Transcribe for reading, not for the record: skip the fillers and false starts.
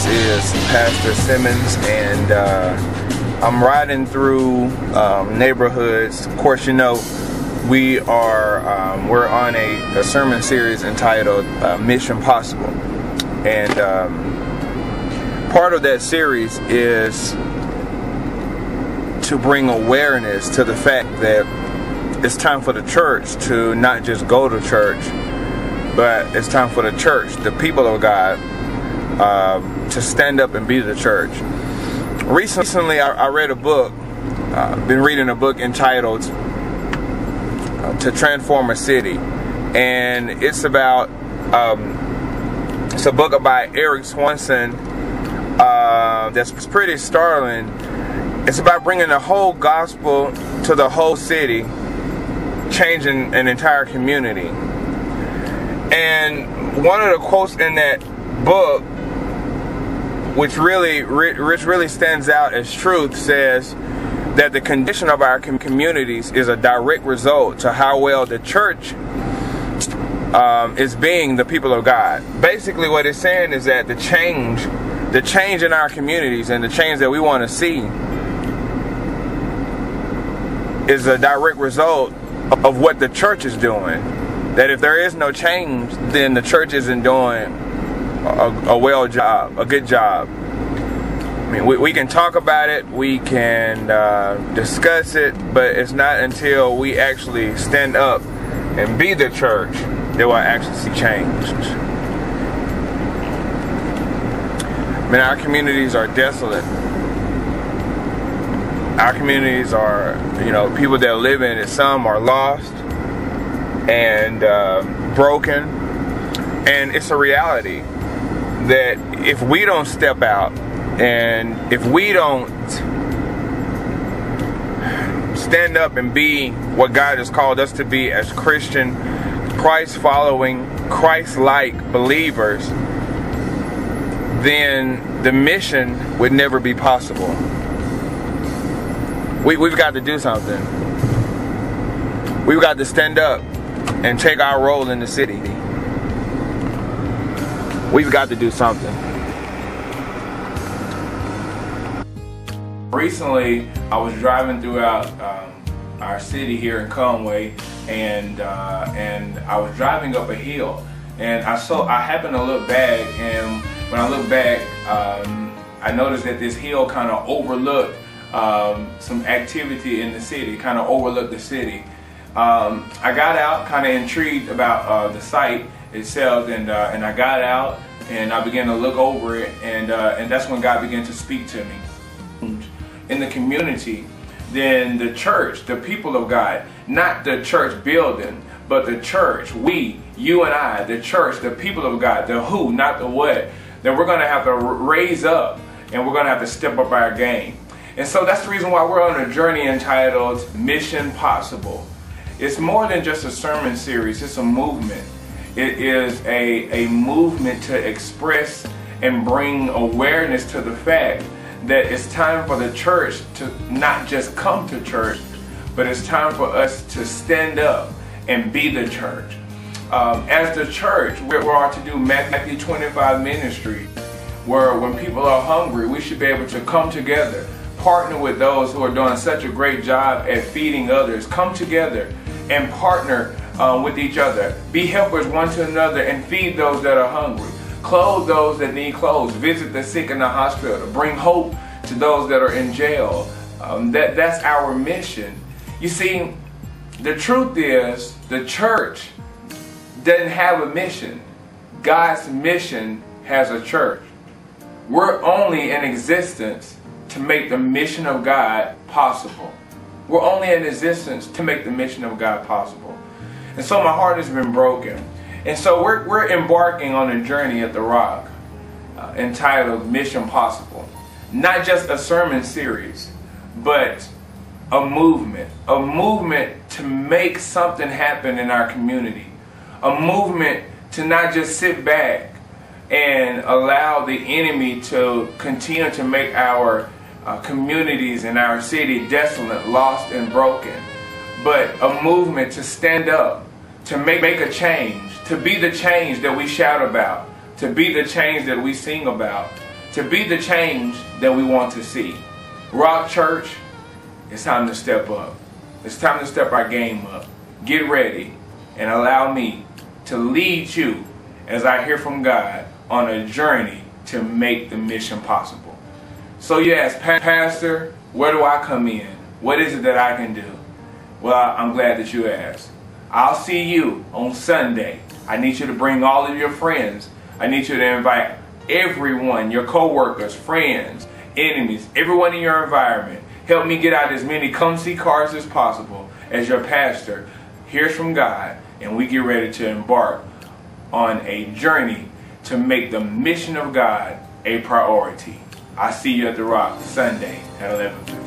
This is Pastor Simmons, and I'm riding through neighborhoods. Of course, you know, we're on a sermon series entitled Mission Possible, and part of that series is to bring awareness to the fact that it's time for the church to not just go to church, but it's time for the church, the people of God, to stand up and be the church. Recently, I read a book, been reading a book entitled To Transform a City, and it's about, it's a book by Eric Swanson that's pretty startling. It's about bringing the whole gospel to the whole city, changing an entire community. And one of the quotes in that book, which really stands out as truth, says that the condition of our communities is a direct result to how well the church is being the people of God. Basically, what it's saying is that the change in our communities and the change that we want to see is a direct result of what the church is doing. That if there is no change, then the church isn't doing a good job. I mean, we can talk about it, we can discuss it, but it's not until we actually stand up and be the church that we'll actually see change. I mean, our communities are desolate. Our communities are, people that live in it, some are lost and broken. And it's a reality that if we don't step out and if we don't stand up and be what God has called us to be as Christian, Christ-following, Christ-like believers, then the mission would never be possible. We've got to do something. We've got to stand up and take our role in the city. We've got to do something. Recently, I was driving throughout our city here in Conway, and I was driving up a hill, and I happened to look back, and when I looked back, I noticed that this hill kind of overlooked some activity in the city, kind of overlooked the city. I got out kind of intrigued about the site itself, and I got out and I began to look over it, and that's when God began to speak to me. In the community, then the church, the people of God, not the church building, but the church, we, you and I, the church, the people of God, the who, not the what, then we're going to have to raise up and we're going to have to step up our game. And so that's the reason why we're on a journey entitled Mission Possible. It's more than just a sermon series, it's a movement. It is a movement to express and bring awareness to the fact that it's time for the church to not just come to church, but it's time for us to stand up and be the church. As the church, we are to do Matthew 25 ministry, where when people are hungry, we should be able to come together, partner with those who are doing such a great job at feeding others, come together and partner with each other, be helpers one to another and feed those that are hungry, clothe those that need clothes, visit the sick in the hospital, bring hope to those that are in jail. That's our mission. You see, the truth is the church doesn't have a mission. God's mission has a church. We're only in existence to make the mission of God possible. We're only in existence to make the mission of God possible. And so my heart has been broken. And so we're embarking on a journey at The Rock entitled Mission Possible. Not just a sermon series, but a movement to make something happen in our community. A movement to not just sit back and allow the enemy to continue to make our communities and our city desolate, lost, and broken, but a movement to stand up, to make a change, to be the change that we shout about, to be the change that we sing about, to be the change that we want to see. Rock Church, it's time to step up. It's time to step our game up. Get ready and allow me to lead you as I hear from God on a journey to make the mission possible. So you ask, Pastor, where do I come in? What is it that I can do? Well, I'm glad that you asked. I'll see you on Sunday. I need you to bring all of your friends. I need you to invite everyone, your co-workers, friends, enemies, everyone in your environment. Help me get out as many come-see cars as possible as your pastor hears from God, and we get ready to embark on a journey to make the mission of God a priority. I see you at The Rock Sunday at 11:50.